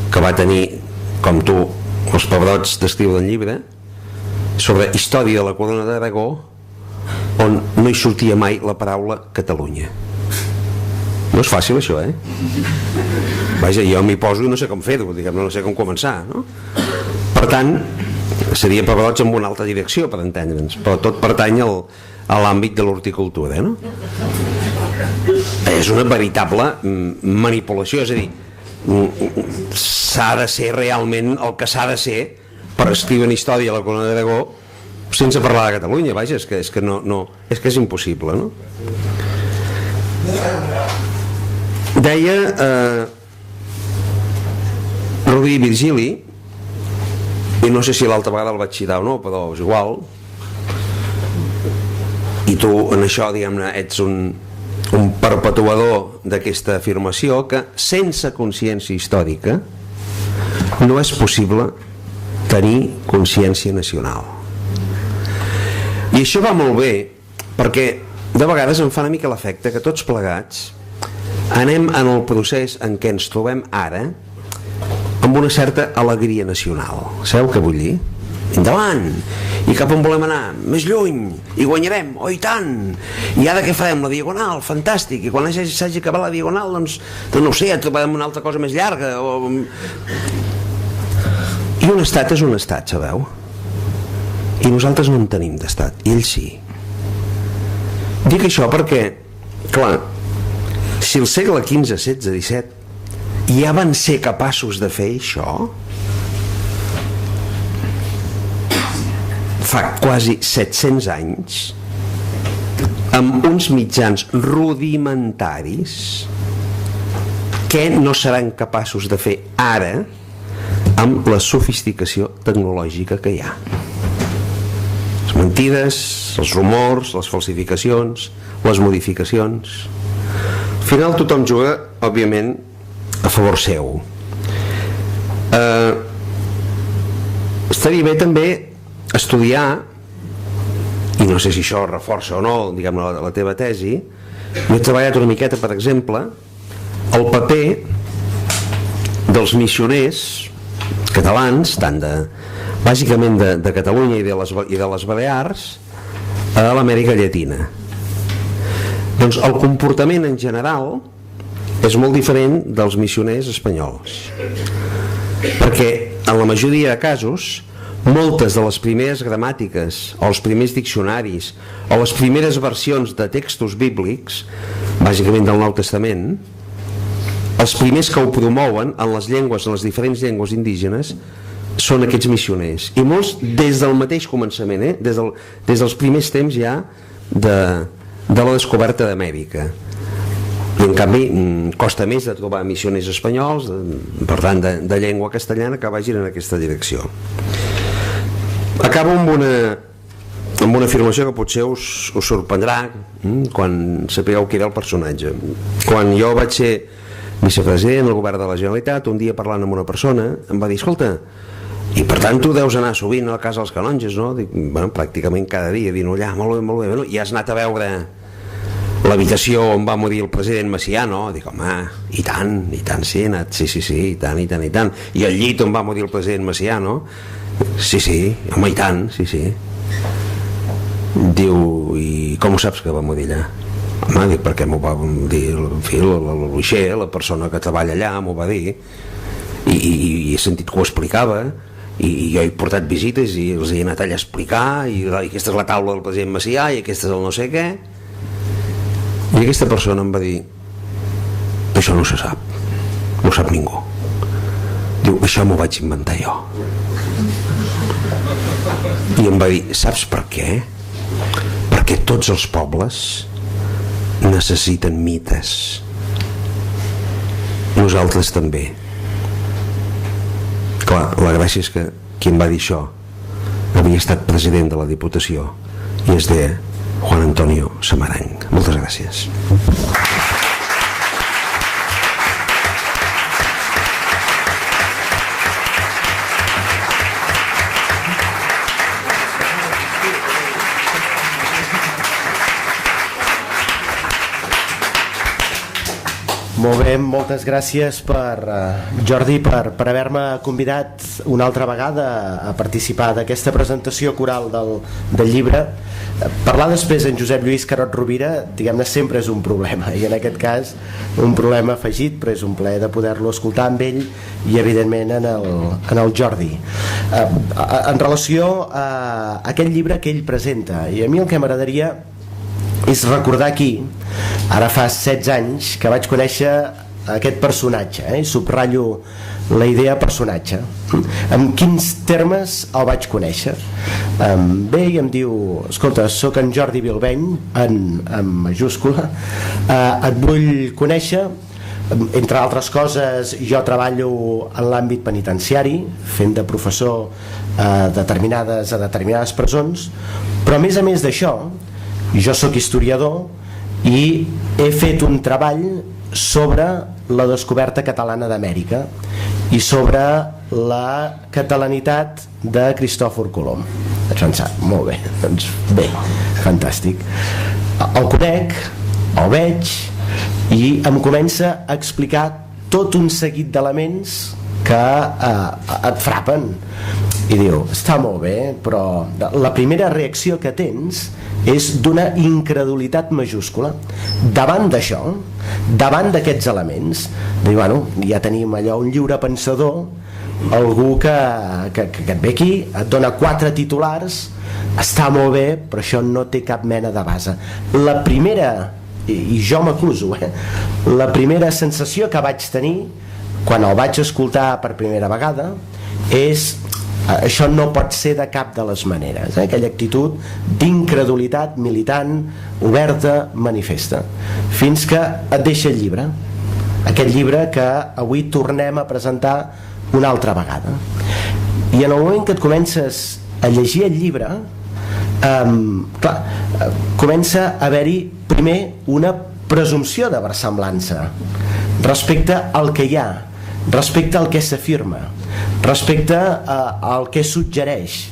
que va tenir, com tu, els pebrots d'escriure un llibre sobre història de la corona d'Aragó, on no hi sortia mai la paraula Catalunya. No és fàcil això, Vaja, jo m'hi poso i no sé com fer-ho, no sé com començar, no? Per tant, seria pebrots amb una altra direcció, per entendre'ns, però tot pertany a l'àmbit de l'horticultura, no? És una veritable manipulació, és a dir, s'ha de ser realment el que s'ha de ser per escriure una història a la corona d'Aragó sense parlar de Catalunya. Vaja, és que és impossible, no? Deia Rovira i Virgili, i no sé si l'altra vegada el vaig citar o no, però és igual, i tu en això, diguem-ne, ets un perpetuador d'aquesta afirmació, que sense consciència històrica no és possible tenir consciència nacional. I això va molt bé perquè de vegades em fa una mica l'efecte que tots plegats anem en el procés en què ens trobem ara amb una certa alegria nacional. Sabeu què vull dir? Endavant! I cap on volem anar? Més lluny! I guanyarem! Oh, i tant! I ara què farem? La diagonal! Fantàstic! I quan s'hagi acabat la diagonal, doncs no ho sé, trobarem una altra cosa més llarga o... I un estat és un estat, sabeu? I nosaltres no en tenim d'estat, i ells sí. Dic això perquè, clar, si el segle XV, XVI, XVII ja van ser capaços de fer això, fa quasi 700 anys, amb uns mitjans rudimentaris, què no seran capaços de fer ara amb la sofisticació tecnològica que hi ha? Les mentides, els rumors, les falsificacions, les modificacions. Al final tothom juga, òbviament, a favor seu. Estaria bé també estudiar, i no sé si això reforça o no, diguem-ne, la teva tesi. Jo he treballat una miqueta, per exemple, el paper dels missioners catalans, tant bàsicament de Catalunya i de les Balears, a l'Amèrica Llatina. Doncs el comportament en general és molt diferent dels missioners espanyols, perquè en la majoria de casos moltes de les primeres gramàtiques o els primers diccionaris o les primeres versions de textos bíblics, bàsicament del Nou Testament, els primers que ho promouen en les llengües, en les diferents llengües indígenes, són aquests missioners, i molts des del mateix començament, des dels primers temps ja de la descoberta d'Amèrica. I en canvi costa més de trobar missioners espanyols, per tant de llengua castellana, que vagin en aquesta direcció. Acabo amb una afirmació que potser us sorprendrà quan sapigueu qui era el personatge. Quan jo vaig ser vicepresident del govern de la Generalitat, un dia parlant amb una persona em va dir: escolta, i per tant tu deus anar sovint a la casa dels canonges, no? Dic, bueno, pràcticament cada dia, dient allà, molt bé, molt bé. Bueno, i has anat a veure l'habitació on va morir el president Macià, no? Dic, home, i tant, sí, he anat, sí, i tant. I el llit on va morir el president Macià, no? Sí, home, i tant, sí. Diu, i com ho saps que va morir allà? Home, dic, perquè m'ho va dir l'Uixer, la persona que treballa allà, m'ho va dir, i he sentit que ho explicava, i jo he portat visites i els he anat allà a explicar, i aquesta és la taula del president Macià i aquesta és el no sé què, i aquesta persona em va dir: això no se sap, no ho sap ningú. Diu, això m'ho vaig inventar jo. I em va dir: saps per què? Perquè tots els pobles necessiten mites, nosaltres també. Clar, la gràcia és que qui em va dir això havia estat president de la Diputació i es deia Juan Antonio Samarang. Moltes gràcies. Molt bé, moltes gràcies Jordi per haver-me convidat una altra vegada a participar d'aquesta presentació coral del llibre. Parlar després en Josep Lluís Carot Rovira, diguem-ne, sempre és un problema, i en aquest cas un problema afegit, però és un plaer de poder-lo escoltar amb ell i evidentment en el Jordi. En relació a aquest llibre que ell presenta, i a mi el que m'agradaria és recordar aquí, ara fa 16 anys que vaig conèixer aquest personatge, i subratllo la idea personatge. En quins termes el vaig conèixer? Ve i em diu: escolta, sóc en Jordi Bilbeny, en majúscula, et vull conèixer. Entre altres coses, jo treballo en l'àmbit penitenciari, fent de professor a determinades presons, però a més d'això, jo sóc historiador i he fet un treball sobre la descoberta catalana d'Amèrica, i sobre la catalanitat de Cristòfor Colom. Això en sap, molt bé, doncs bé, fantàstic. El conec, el veig i em comença a explicar tot un seguit d'elements que et frapen i diu, està molt bé, però la primera reacció que tens és d'una incredulitat majúscula davant d'això, davant d'aquests elements. Diu, bueno, ja tenim allò, un lliure pensador, algú que et ve aquí, et dona 4 titulars, està molt bé, però això no té cap mena de base. La primera, i jo m'acuso, la primera sensació que vaig tenir quan el vaig escoltar per primera vegada és: això no pot ser de cap de les maneres, aquella actitud d'incredulitat militant, oberta, manifesta, fins que et deixa el llibre, aquest llibre que avui tornem a presentar una altra vegada. I en el moment que et comences a llegir el llibre, clar, comença a haver-hi primer una presumpció de versemblança respecte al que hi ha, respecte al que s'afirma, respecte al que suggereix.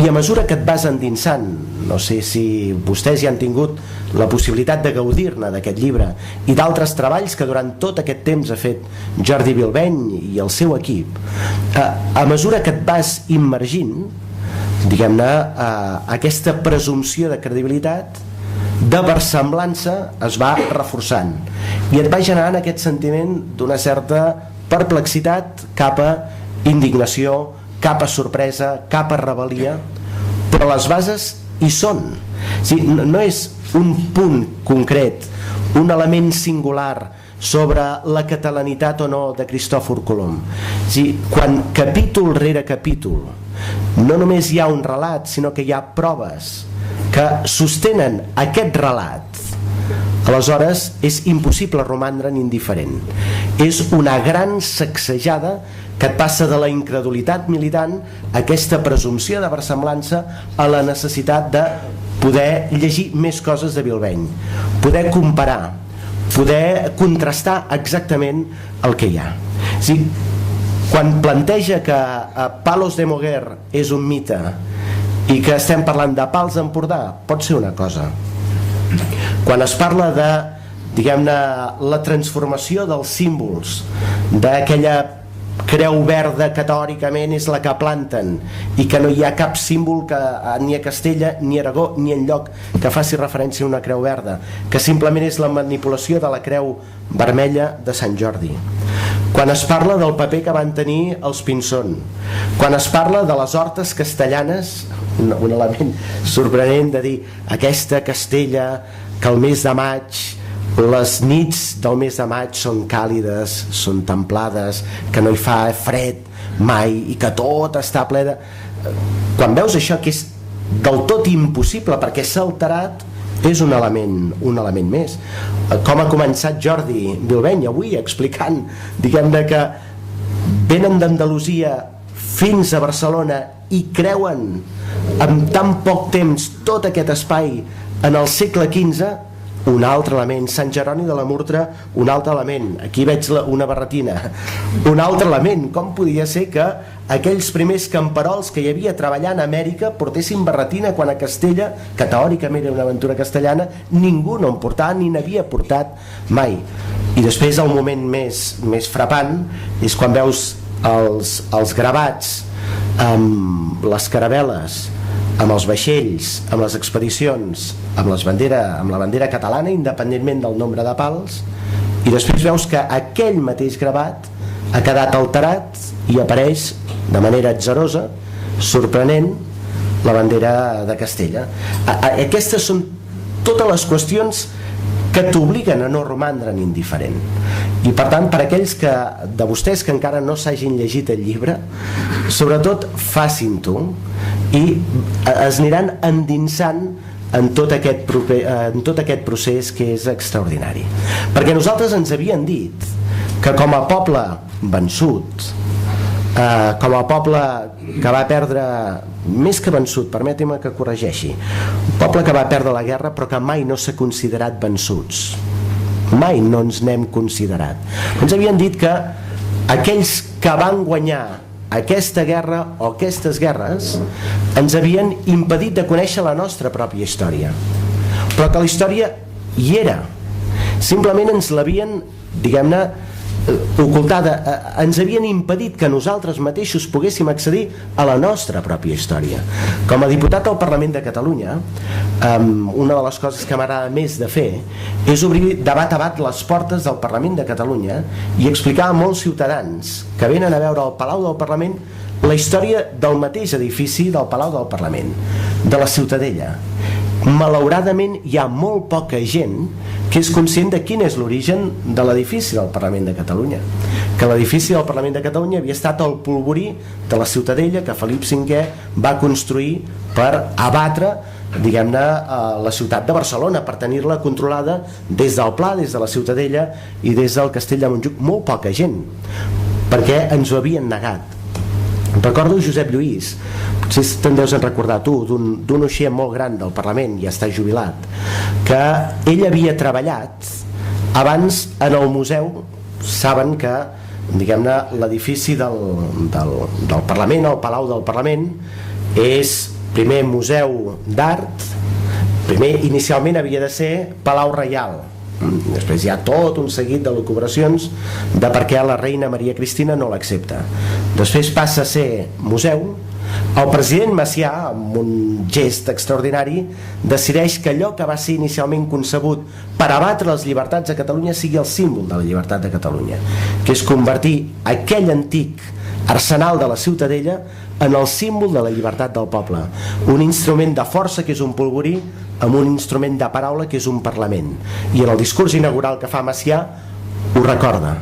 I a mesura que et vas endinsant, no sé si vostès ja han tingut la possibilitat de gaudir-ne d'aquest llibre i d'altres treballs que durant tot aquest temps ha fet Jordi Bilbeny i el seu equip, a mesura que et vas immergint, diguem-ne, aquesta presumpció de credibilitat, de versemblança, es va reforçant i et va generant aquest sentiment d'una certa perplexitat cap a indignació, cap a sorpresa, cap a rebel·lia, però les bases hi són. No és un punt concret, un element singular sobre la catalanitat o no de Cristòfor Colom. Quan capítol rere capítol no només hi ha un relat, sinó que hi ha proves que sostenen aquest relat, aleshores és impossible romandre'n indiferent. És una gran sacsejada que et passa de la incredulitat militant a aquesta presumpció de versemblança a la necessitat de poder llegir més coses de Bilbeny, poder comparar, poder contrastar exactament el que hi ha. Quan planteja que Palos de Moguer és un mite i que estem parlant de Pals d'Empordà, pot ser una cosa. Quan es parla de, diguem-ne, la transformació dels símbols, d'aquella creu verda que teòricament és la que planten i que no hi ha cap símbol que, ni a Castella, ni a Aragó, ni enlloc que faci referència a una creu verda, que simplement és la manipulació de la creu vermella de Sant Jordi. Quan es parla del paper que van tenir els Pinzón, quan es parla de les hortes castellanes, un element sorprenent de dir aquesta Castella que el mes de maig, les nits del mes de maig són càlides, són templades, que no hi fa fred mai i que tot està ple de... Quan veus això, que és del tot impossible perquè s'ha alterat, és un element més. Com ha començat Jordi Bilbeny avui explicant, diguem-ne, que venen d'Andalusia fins a Barcelona i creuen en tan poc temps tot aquest espai en el segle XV. Un altre element, Sant Jeroni de la Murtra, un altre element, aquí veig una barretina, un altre element, com podia ser que aquells primers camperols que hi havia treballant a Amèrica portessin barretina quan a Castella, que teòricament era una aventura castellana, ningú no en portava ni n'havia portat mai. I després el moment més frapant és quan veus els gravats amb les caravel·les, amb els vaixells, amb les expedicions, amb la bandera catalana, independentment del nombre de pals, i després veus que aquell mateix gravat ha quedat alterat i apareix de manera atzarosa, sorprenent, la bandera de Castella. Aquestes són totes les qüestions que t'obliguen a no romandre indiferent. I per tant, per aquells de vostès que encara no s'hagin llegit el llibre, sobretot facin-ho i es aniran endinsant en tot aquest procés que és extraordinari. Perquè nosaltres ens havien dit que com a poble vençut, com a poble que va perdre, més que vençut, permeti'm que corregeixi, un poble que va perdre la guerra però que mai no s'ha considerat vençuts, mai no ens n'hem considerat. Ens havien dit que aquells que van guanyar aquesta guerra o aquestes guerres ens havien impedit de conèixer la nostra pròpia història, però que la història hi era, simplement ens l'havien, diguem-ne, ocultada, ens havien impedit que nosaltres mateixos poguéssim accedir a la nostra pròpia història. Com a diputat al Parlament de Catalunya, una de les coses que m'agrada més de fer és obrir de bat a bat les portes del Parlament de Catalunya i explicar a molts ciutadans que venen a veure el Palau del Parlament la història del mateix edifici del Palau del Parlament, de la Ciutadella. Malauradament hi ha molt poca gent que és conscient de quin és l'origen de l'edifici del Parlament de Catalunya, que l'edifici del Parlament de Catalunya havia estat el polvorí de la Ciutadella que Felip V va construir per abatre, diguem-ne, la ciutat de Barcelona, per tenir-la controlada des del Pla, des de la Ciutadella i des del Castell de Montjuïc. Molt poca gent, perquè ens ho havien negat. Recordo Josep Lluís, potser te'n deus recordar tu, d'un uixer molt gran del Parlament, ja està jubilat, que ell havia treballat abans en el museu. Saben que, diguem-ne, l'edifici del Parlament, el Palau del Parlament, és primer museu d'art, primer inicialment havia de ser Palau Reial, després hi ha tot un seguit de lucubracions de per què la reina Maria Cristina no l'accepta. Després passa a ser museu. El president Macià, amb un gest extraordinari, decideix que allò que va ser inicialment concebut per abatre les llibertats a Catalunya sigui el símbol de la llibertat de Catalunya, que és convertir aquell antic arsenal de la Ciutadella en el símbol de la llibertat del poble, un instrument de força que és un polvorí amb un instrument de paraula que és un Parlament, i en el discurs inaugural que fa Macià ho recorda,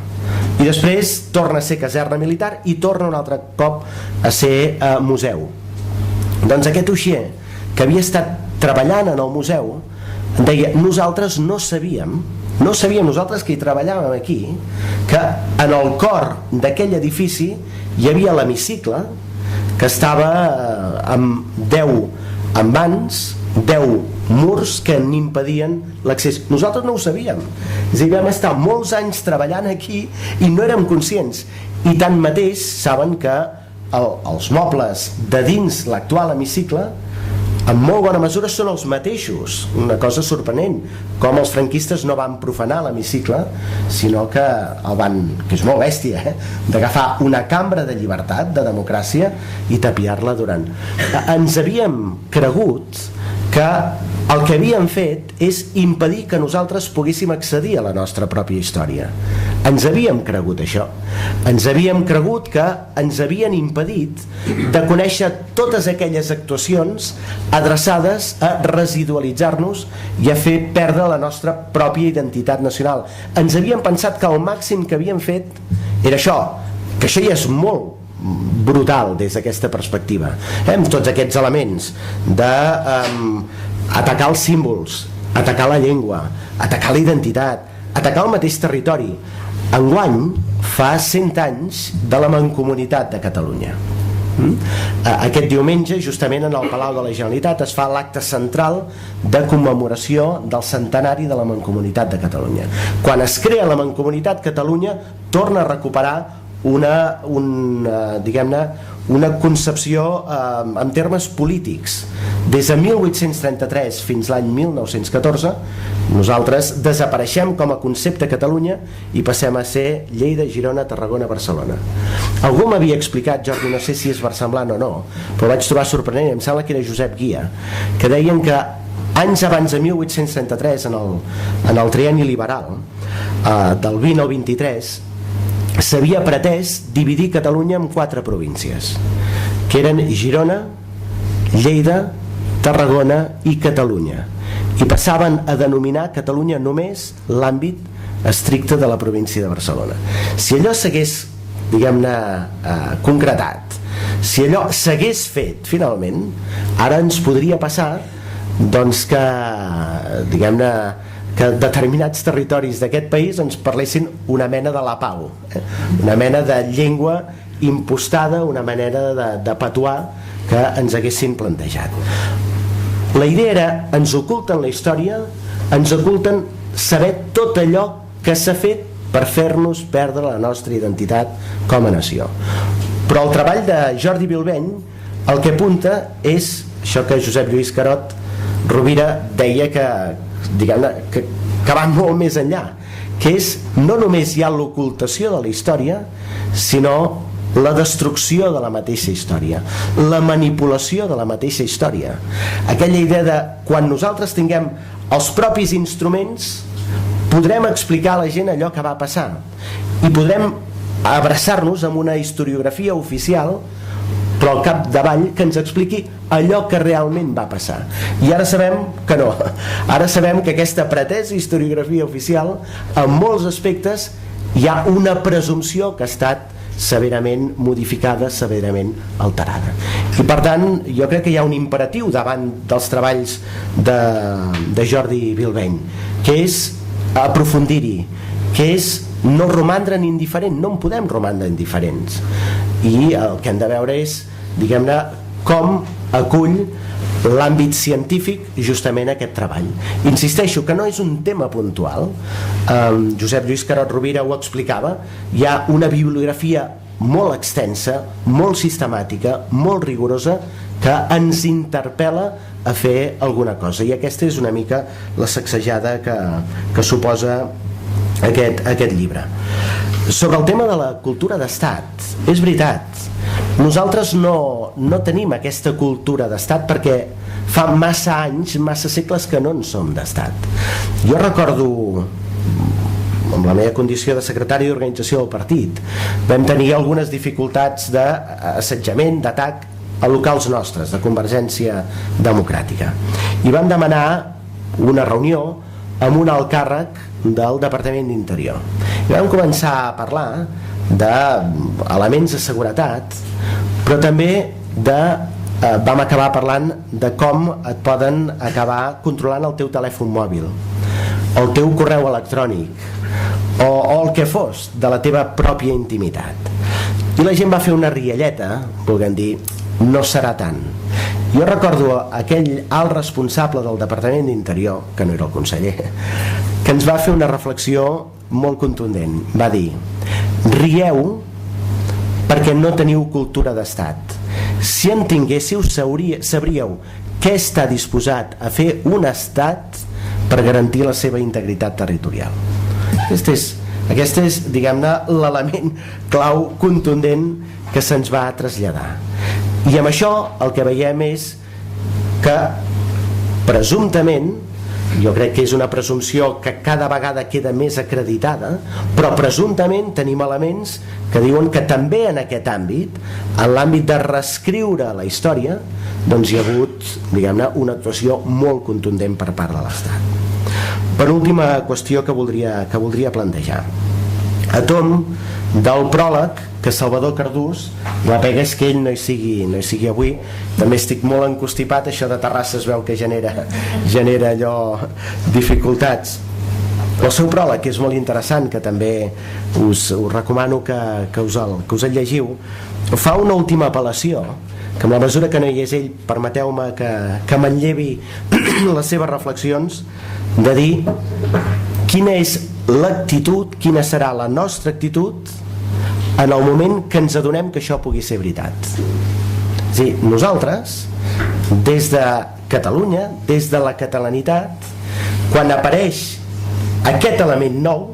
i després torna a ser caserna militar i torna un altre cop a ser museu. Doncs aquest uixer que havia estat treballant en el museu deia: nosaltres no sabíem nosaltres que hi treballàvem aquí, que en el cor d'aquell edifici hi havia l'hemicicle, que estava amb 10 envans, 10 murs que n'impedien l'accés. Nosaltres no ho sabíem, és a dir, vam estar molts anys treballant aquí i no érem conscients, i tanmateix saben que els mobles de dins l'actual hemicicle en molt bona mesura són els mateixos. Una cosa sorprenent, com els franquistes no van profanar l'hemicicle, sinó que el van, que és molt bèstia, d'agafar una cambra de llibertat, de democràcia, i tapiar-la durant. Ens havíem cregut que el que havíem fet és impedir que nosaltres poguéssim accedir a la nostra pròpia història. Ens havíem cregut això. Ens havíem cregut que ens havien impedit de conèixer totes aquelles actuacions adreçades a residualitzar-nos i a fer perdre la nostra pròpia identitat nacional. Ens havíem pensat que el màxim que havíem fet era això, que això ja és molt brutal des d'aquesta perspectiva, amb tots aquests elements de atacar els símbols, atacar la llengua, atacar la identitat, atacar el mateix territori. Enguany fa 100 anys de la Mancomunitat de Catalunya. Aquest diumenge, justament en el Palau de la Generalitat, es fa l'acte central de commemoració del centenari de la Mancomunitat de Catalunya. Quan es crea la Mancomunitat, Catalunya torna a recuperar una concepció en termes polítics. Des de 1833 fins l'any 1914 nosaltres desapareixem com a concepte Catalunya i passem a ser Lleida, Girona, Tarragona, Barcelona. Algú m'havia explicat, Jordi, no sé si és versemblant o no, però vaig trobar sorprenent, em sembla que era Josep Guia, que deien que anys abans de 1833, en el trienni liberal, del 20 al 23, s'havia pretès dividir Catalunya en 4 províncies, que eren Girona, Lleida, Tarragona i Catalunya, i passaven a denominar Catalunya només l'àmbit estricte de la província de Barcelona. Si allò s'hagués, diguem-ne, concretat, si allò s'hagués fet finalment, ara ens podria passar doncs que, diguem-ne, que determinats territoris d'aquest país ens parlessin una mena de lapau, una mena de llengua impostada, una manera de patuà que ens haguessin plantejat. La idea era, ens oculten la història, ens oculten saber tot allò que s'ha fet per fer-nos perdre la nostra identitat com a nació. Però el treball de Jordi Bilbeny el que apunta és això que Josep Lluís Carot Rovira deia que va molt més enllà, que és no només hi ha l'ocultació de la història, sinó la destrucció de la mateixa història, la manipulació de la mateixa història. Aquella idea de quan nosaltres tinguem els propis instruments podrem explicar a la gent allò que va passar i podrem abraçar-nos amb una historiografia oficial, però al capdavall que ens expliqui allò que realment va passar. I ara sabem que no, ara sabem que aquesta pretesa historiografia oficial en molts aspectes hi ha una presumpció que ha estat severament modificada, severament alterada. I per tant jo crec que hi ha un imperatiu davant dels treballs de Jordi Bilbeny, que és aprofundir-hi, que és no romandre indiferent, no en podem romandre indiferents, i el que hem de veure és, diguem-ne, com acull l'àmbit científic justament aquest treball. Insisteixo que no és un tema puntual, Josep Lluís Carot Rovira ho explicava, hi ha una bibliografia molt extensa, molt sistemàtica, molt rigorosa, que ens interpel·la a fer alguna cosa, i aquesta és una mica la sacsejada que suposa aquest llibre. Sobre el tema de la cultura d'estat, és veritat, nosaltres no tenim aquesta cultura d'estat perquè fa massa anys, massa segles que no en som d'estat. Jo recordo, amb la meva condició de secretari d'organització del partit, vam tenir algunes dificultats d'assetjament, d'atac a locals nostres, de Convergència Democràtica, i vam demanar una reunió amb un alt càrrec del Departament d'Interior i vam començar a parlar d'elements de seguretat, però també vam acabar parlant de com et poden acabar controlant el teu telèfon mòbil, el teu correu electrònic o el que fos de la teva pròpia intimitat, i la gent va fer una rialleta volent dir no serà tant. Jo recordo aquell alt responsable del Departament d'Interior, que no era el conseller, que ens va fer una reflexió molt contundent. Va dir: rieu perquè no teniu cultura d'estat. Si en tinguéssiu sabríeu què està disposat a fer un estat per garantir la seva integritat territorial. Aquest és, diguem-ne, l'element clau contundent que se'ns va traslladar. I amb això el que veiem és que presumptament, jo crec que és una presumpció que cada vegada queda més acreditada, però presumptament tenim elements que diuen que també en aquest àmbit, en l'àmbit de reescriure la història, doncs hi ha hagut, diguem-ne, una actuació molt contundent per part de l'Estat. Per última qüestió que voldria plantejar, a tom del pròleg que Salvador Cardús, la pega és que ell no hi sigui avui, també estic molt encostipat, això de Terrassa es veu que genera allò dificultats. El seu pròleg, que és molt interessant, que també us recomano que us el llegiu, fa una última apel·lació, que en la mesura que no hi és ell, permeteu-me que manllevi les seves reflexions, de dir quina és l'actitud, quina serà la nostra actitud en el moment que ens adonem que això pugui ser veritat. És a dir, nosaltres, des de Catalunya, des de la catalanitat, quan apareix aquest element nou,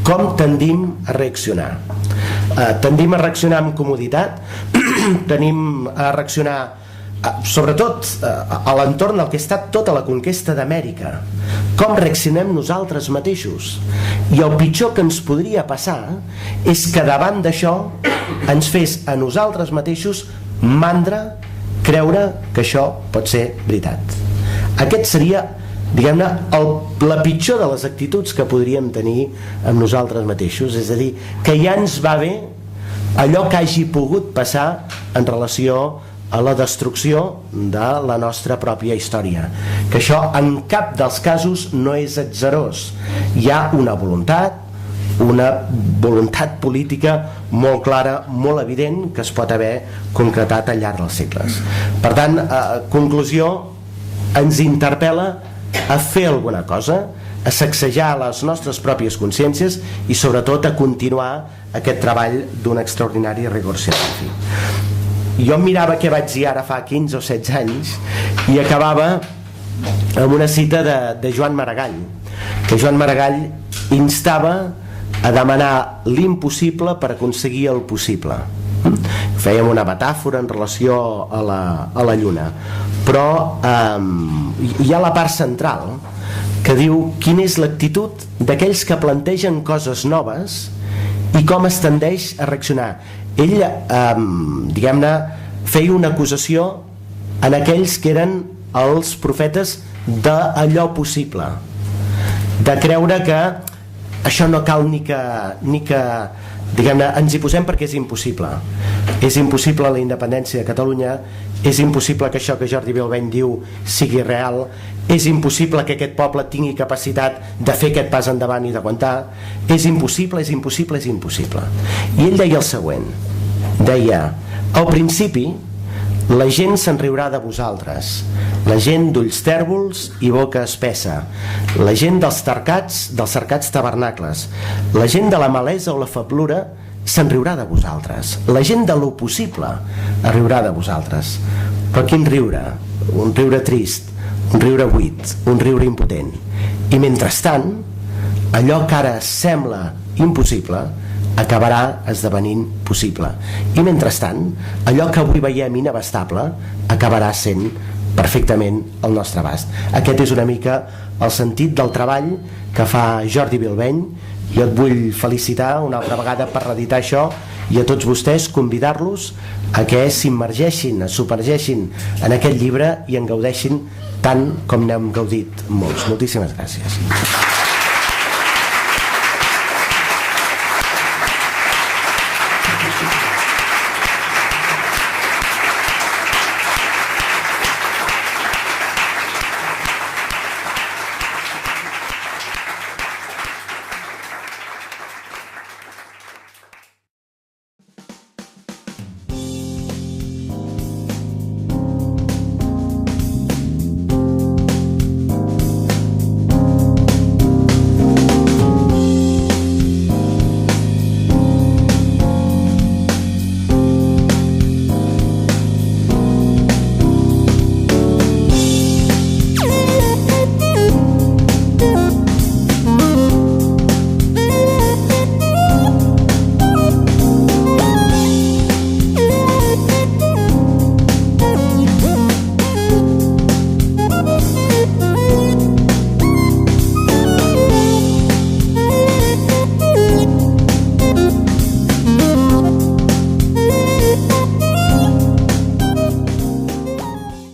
com tendim a reaccionar? Tendim a reaccionar amb comoditat, tenim a reaccionar sobretot a l'entorn del que ha estat tota la conquesta d'Amèrica, com reaccionem nosaltres mateixos, i el pitjor que ens podria passar és que davant d'això ens fes a nosaltres mateixos mandra creure que això pot ser veritat. Aquest seria, diguem-ne, la pitjor de les actituds que podríem tenir amb nosaltres mateixos, és a dir, que ja ens va bé allò que hagi pogut passar en relació a la destrucció de la nostra pròpia història, que això en cap dels casos no és atzarós. Hi ha una voluntat política molt clara, molt evident, que es pot haver concretat al llarg dels segles. Per tant, conclusió, ens interpel·la a fer alguna cosa, a sacsejar les nostres pròpies consciències i sobretot a continuar aquest treball d'un extraordinari rigor científic. Jo em mirava què vaig dir ara fa 15 o 16 anys i acabava amb una cita de Joan Maragall, que Joan Maragall instava a demanar l'impossible per aconseguir el possible. Fèiem una metàfora en relació a la Lluna, però hi ha la part central que diu quina és l'actitud d'aquells que plantegen coses noves i com es tendeix a reaccionar. Ell, diguem-ne, feia una acusació en aquells que eren els profetes d'allò possible, de creure que això no cal ni que diguem-ne, ens hi posem perquè és impossible. És impossible la independència de Catalunya, és impossible que això que Jordi Bilbeny diu sigui real, és impossible que aquest poble tingui capacitat de fer aquest pas endavant i d'aguantar, és impossible, és impossible, és impossible. I ell deia el següent, deia, al principi la gent se'n riurà de vosaltres, la gent d'ulls tèrbols i boca espessa, la gent dels cercats tabernacles, la gent de la malesa o la feblura se'n riurà de vosaltres, la gent de lo possible es riurà de vosaltres. Però quin riure? Un riure trist, un riure buit, un riure impotent. I mentrestant, allò que ara sembla impossible acabarà esdevenint possible. I mentrestant, allò que avui veiem inabastable acabarà sent perfectament al nostre abast. Aquest és una mica el sentit del treball que fa Jordi Bilbeny. Jo et vull felicitar una altra vegada per reeditar això i a tots vostès convidar-los a que s'immergeixin, es submergeixin en aquest llibre i en gaudeixin tant com n'hem gaudit molts. Moltíssimes gràcies.